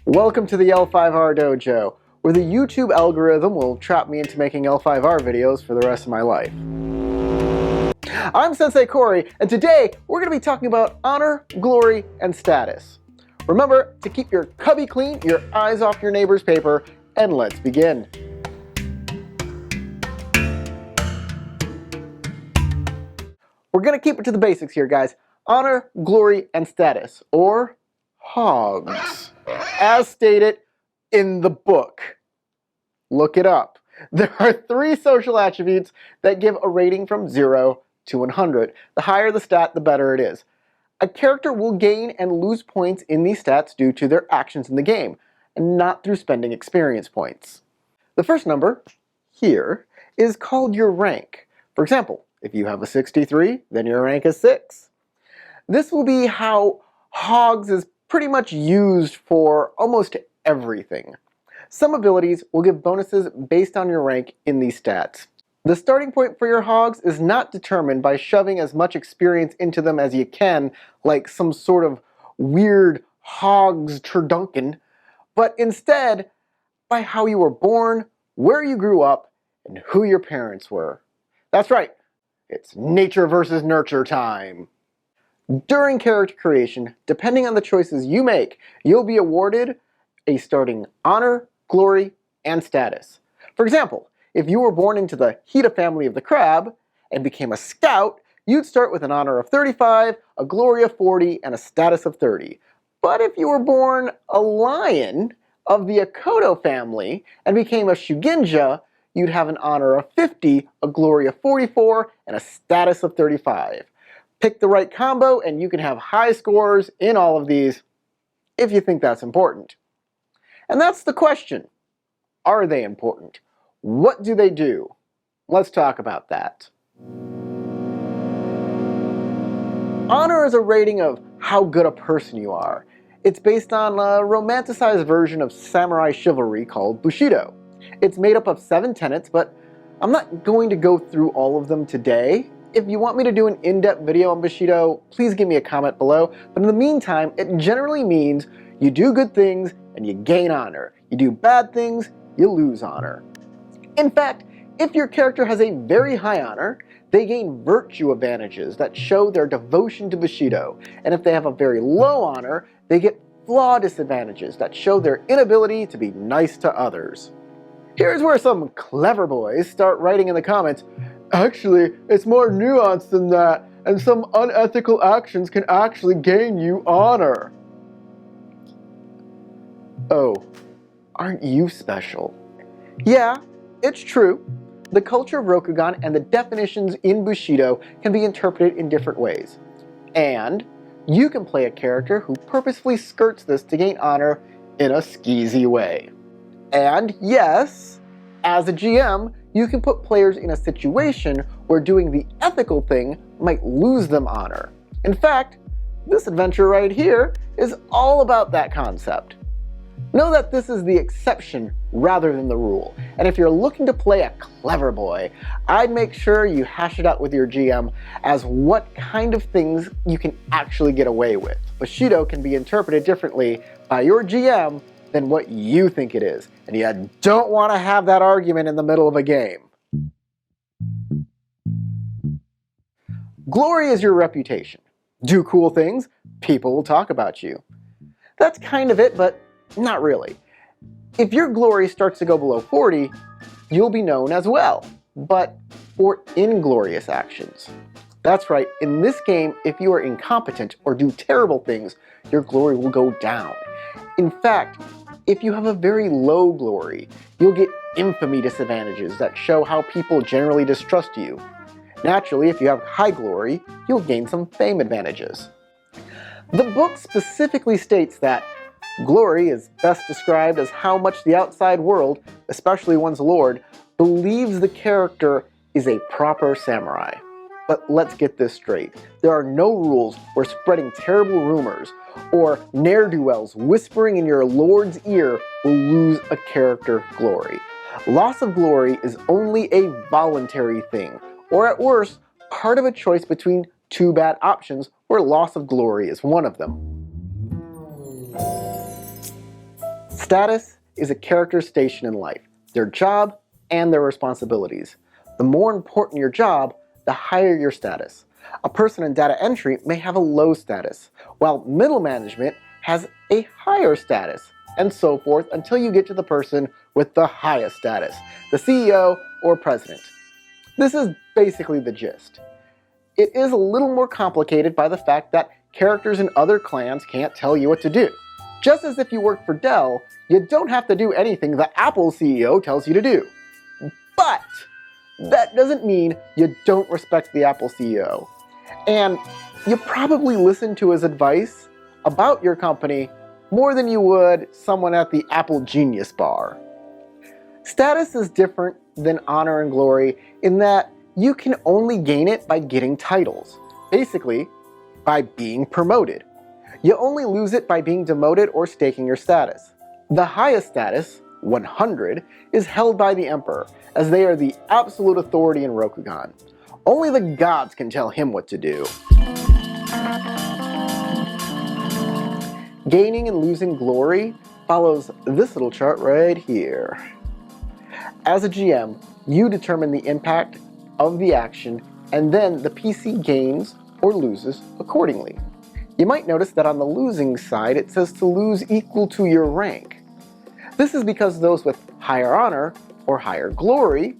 Welcome to the L5R Dojo, where the YouTube algorithm will trap me into making L5R videos for the rest of my life. I'm Sensei Corey, and today we're going to be talking about honor, glory, and status. Remember to keep your cubby clean, your eyes off your neighbor's paper, and let's begin. We're going to keep it to the basics here, guys. Honor, glory, and status, or HOGS, as stated in the book. Look it up. There are 3 social attributes that give a rating from 0 to 100. The higher the stat, the better it is. A character will gain and lose points in these stats due to their actions in the game, and not through spending experience points. The first number, here, is called your rank. For example, if you have a 63, then your rank is 6. This will be how HOGS is pretty much used for almost everything. Some abilities will give bonuses based on your rank in these stats. The starting point for your HOGS is not determined by shoving as much experience into them as you can, like some sort of weird HOGS turduncan, but instead by how you were born, where you grew up, and who your parents were. That's right, it's nature versus nurture time. During character creation, depending on the choices you make, you'll be awarded a starting honor, glory, and status. For example, if you were born into the Hida family of the crab and became a scout, you'd start with an honor of 35, a glory of 40, and a status of 30. But if you were born a lion of the Akodo family and became a Shugenja, you'd have an honor of 50, a glory of 44, and a status of 35. Pick the right combo and you can have high scores in all of these if you think that's important. And that's the question. Are they important? What do they do? Let's talk about that. Honor is a rating of how good a person you are. It's based on a romanticized version of samurai chivalry called Bushido. It's made up of 7 tenets, but I'm not going to go through all of them today. If you want me to do an in-depth video on Bushido, please give me a comment below. But in the meantime, it generally means you do good things and you gain honor. You do bad things, you lose honor. In fact, if your character has a very high honor, they gain virtue advantages that show their devotion to Bushido. And if they have a very low honor, they get flaw disadvantages that show their inability to be nice to others. Here's where some clever boys start writing in the comments, "Actually, it's more nuanced than that, and some unethical actions can actually gain you honor." Oh, aren't you special? Yeah, it's true. The culture of Rokugan and the definitions in Bushido can be interpreted in different ways. And you can play a character who purposefully skirts this to gain honor in a skeezy way. And yes, as a GM, you can put players in a situation where doing the ethical thing might lose them honor. In fact, this adventure right here is all about that concept. Know that this is the exception rather than the rule, and if you're looking to play a clever boy, I'd make sure you hash it out with your GM as what kind of things you can actually get away with. Bushido can be interpreted differently by your GM than what you think it is, and you don't want to have that argument in the middle of a game. Glory is your reputation. Do cool things, people will talk about you. That's kind of it, but not really. If your glory starts to go below 40, you'll be known as well, but for inglorious actions. That's right, in this game, if you are incompetent or do terrible things, your glory will go down. In fact, if you have a very low glory, you'll get infamy disadvantages that show how people generally distrust you. Naturally, if you have high glory, you'll gain some fame advantages. The book specifically states that glory is best described as how much the outside world, especially one's lord, believes the character is a proper samurai. But let's get this straight. There are no rules where spreading terrible rumors or ne'er-do-wells whispering in your lord's ear will lose a character glory. Loss of glory is only a voluntary thing, or at worst, part of a choice between 2 bad options where loss of glory is one of them. Status is a character's station in life, their job and their responsibilities. The more important your job, the higher your status. A person in data entry may have a low status, while middle management has a higher status, and so forth until you get to the person with the highest status, the CEO or president. This is basically the gist. It is a little more complicated by the fact that characters in other clans can't tell you what to do. Just as if you work for Dell, you don't have to do anything the Apple CEO tells you to do. But that doesn't mean you don't respect the Apple CEO. And you probably listen to his advice about your company more than you would someone at the Apple Genius Bar. Status is different than honor and glory in that you can only gain it by getting titles. Basically, by being promoted. You only lose it by being demoted or staking your status. The highest status, 100, is held by the Emperor, as they are the absolute authority in Rokugan. Only the gods can tell him what to do. Gaining and losing glory follows this little chart right here. As a GM, you determine the impact of the action, and then the PC gains or loses accordingly. You might notice that on the losing side it says to lose equal to your rank. This is because those with higher honor or higher glory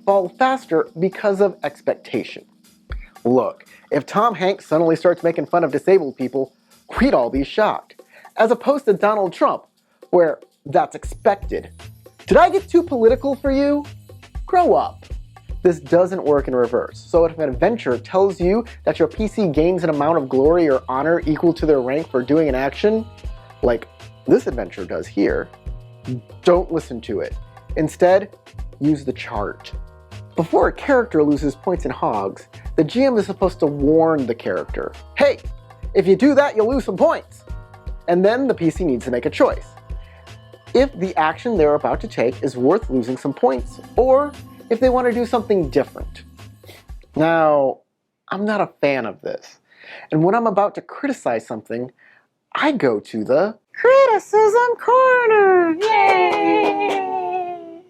fall faster because of expectation. Look, if Tom Hanks suddenly starts making fun of disabled people, we'd all be shocked. As opposed to Donald Trump, where that's expected. Did I get too political for you? Grow up. This doesn't work in reverse. So if an adventurer tells you that your PC gains an amount of glory or honor equal to their rank for doing an action, like this adventurer does here, don't listen to it. Instead, use the chart. Before a character loses points in hogs, the GM is supposed to warn the character, hey, if you do that, you'll lose some points. And then the PC needs to make a choice. If the action they're about to take is worth losing some points, or if they want to do something different. Now, I'm not a fan of this. And when I'm about to criticize something, I go to the criticism corner. Yay!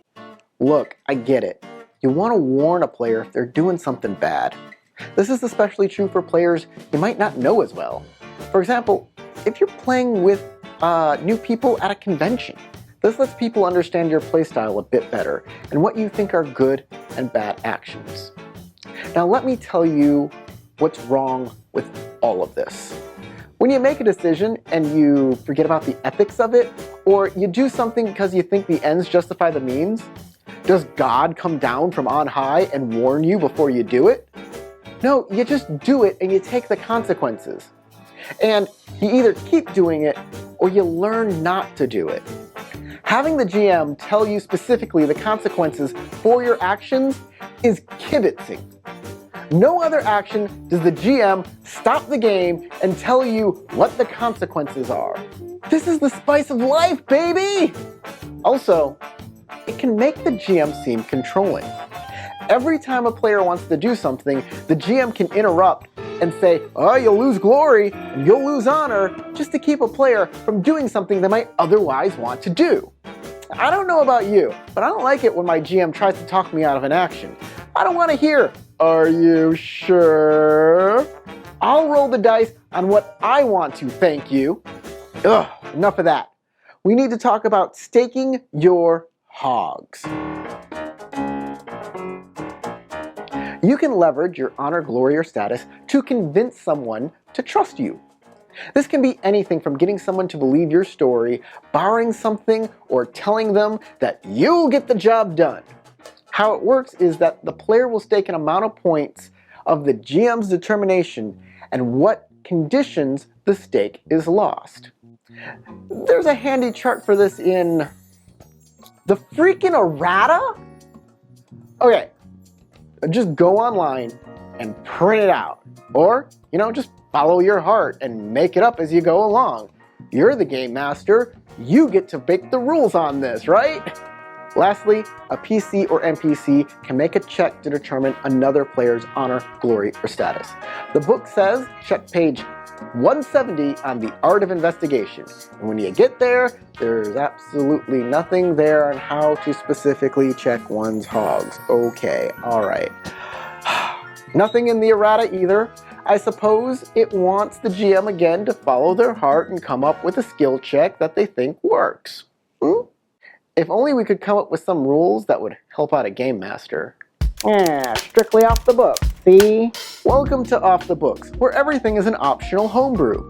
Look, I get it. You want to warn a player if they're doing something bad. This is especially true for players you might not know as well. For example, if you're playing with new people at a convention. This lets people understand your playstyle a bit better and what you think are good and bad actions. Now let me tell you what's wrong with all of this. When you make a decision and you forget about the ethics of it, or you do something because you think the ends justify the means, does God come down from on high and warn you before you do it? No, you just do it and you take the consequences. And you either keep doing it or you learn not to do it. Having the GM tell you specifically the consequences for your actions is kibitzing. No other action does the GM stop the game and tell you what the consequences are. This is the spice of life, baby! Also, it can make the GM seem controlling. Every time a player wants to do something, the GM can interrupt and say, oh, you'll lose glory and you'll lose honor, just to keep a player from doing something they might otherwise want to do. I don't know about you, but I don't like it when my GM tries to talk me out of an action. I don't want to hear, are you sure? I'll roll the dice on what I want to, thank you. Ugh, enough of that. We need to talk about staking your hogs. You can leverage your honor, glory, or status to convince someone to trust you. This can be anything from getting someone to believe your story, borrowing something, or telling them that you'll get the job done. How it works is that the player will stake an amount of points of the GM's determination and what conditions the stake is lost. There's a handy chart for this in the freaking errata? Okay, just go online and print it out. Or, just follow your heart and make it up as you go along. You're the game master. You get to make the rules on this, right? Lastly, a PC or NPC can make a check to determine another player's honor, glory, or status. The book says check page 170 on the art of investigation. And when you get there, there's absolutely nothing there on how to specifically check one's hogs. Okay, alright. Nothing in the errata either. I suppose it wants the GM again to follow their heart and come up with a skill check that they think works. If only we could come up with some rules that would help out a game master. Strictly off the books, see? Welcome to Off the Books, where everything is an optional homebrew.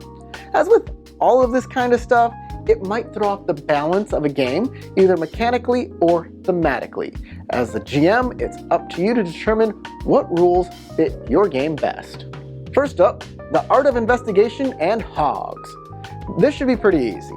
As with all of this kind of stuff, it might throw off the balance of a game, either mechanically or thematically. As the GM, it's up to you to determine what rules fit your game best. First up, the art of investigation and hogs. This should be pretty easy.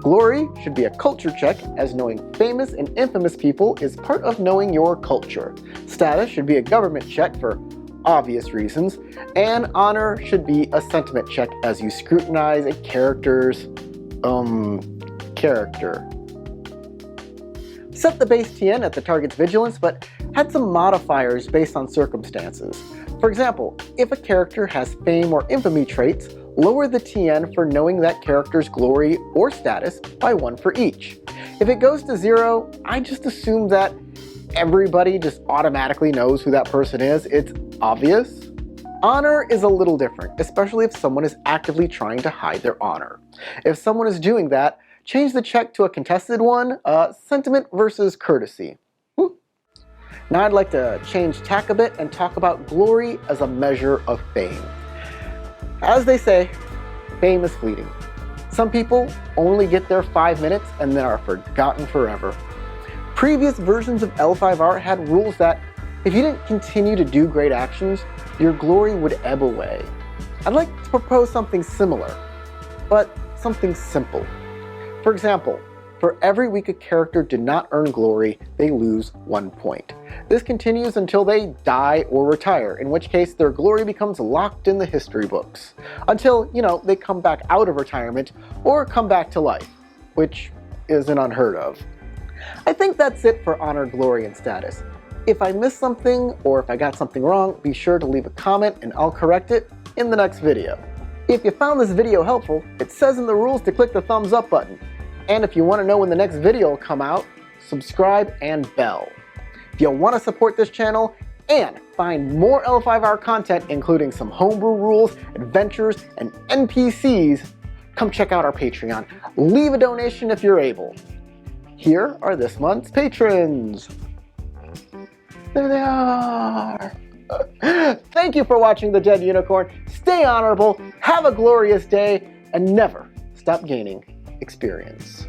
Glory should be a culture check, as knowing famous and infamous people is part of knowing your culture. Status should be a government check for obvious reasons, and honor should be a sentiment check as you scrutinize a character's character. Set the base TN at the target's vigilance, but add some modifiers based on circumstances. For example, if a character has fame or infamy traits, lower the TN for knowing that character's glory or status by 1 for each. If it goes to 0, I just assume that everybody just automatically knows who that person is. It's obvious. Honor is a little different, especially if someone is actively trying to hide their honor. If someone is doing that, change the check to a contested one, sentiment versus courtesy. Now I'd like to change tack a bit and talk about glory as a measure of fame. As they say, fame is fleeting. Some people only get their 5 minutes and then are forgotten forever. Previous versions of L5R had rules that if you didn't continue to do great actions, your glory would ebb away. I'd like to propose something similar, but something simple. For example, for every week a character did not earn glory, they lose 1 point. This continues until they die or retire, in which case their glory becomes locked in the history books. Until, they come back out of retirement or come back to life, which isn't unheard of. I think that's it for honor, glory, and status. If I missed something or if I got something wrong, be sure to leave a comment and I'll correct it in the next video. If you found this video helpful, it says in the rules to click the thumbs up button. And if you want to know when the next video will come out, subscribe and bell. If you want to support this channel and find more L5R content, including some homebrew rules, adventures, and NPCs, come check out our Patreon. Leave a donation if you're able. Here are this month's patrons. There they are. Thank you for watching The Dead Unicorn. Stay honorable, have a glorious day, and never stop gaining experience.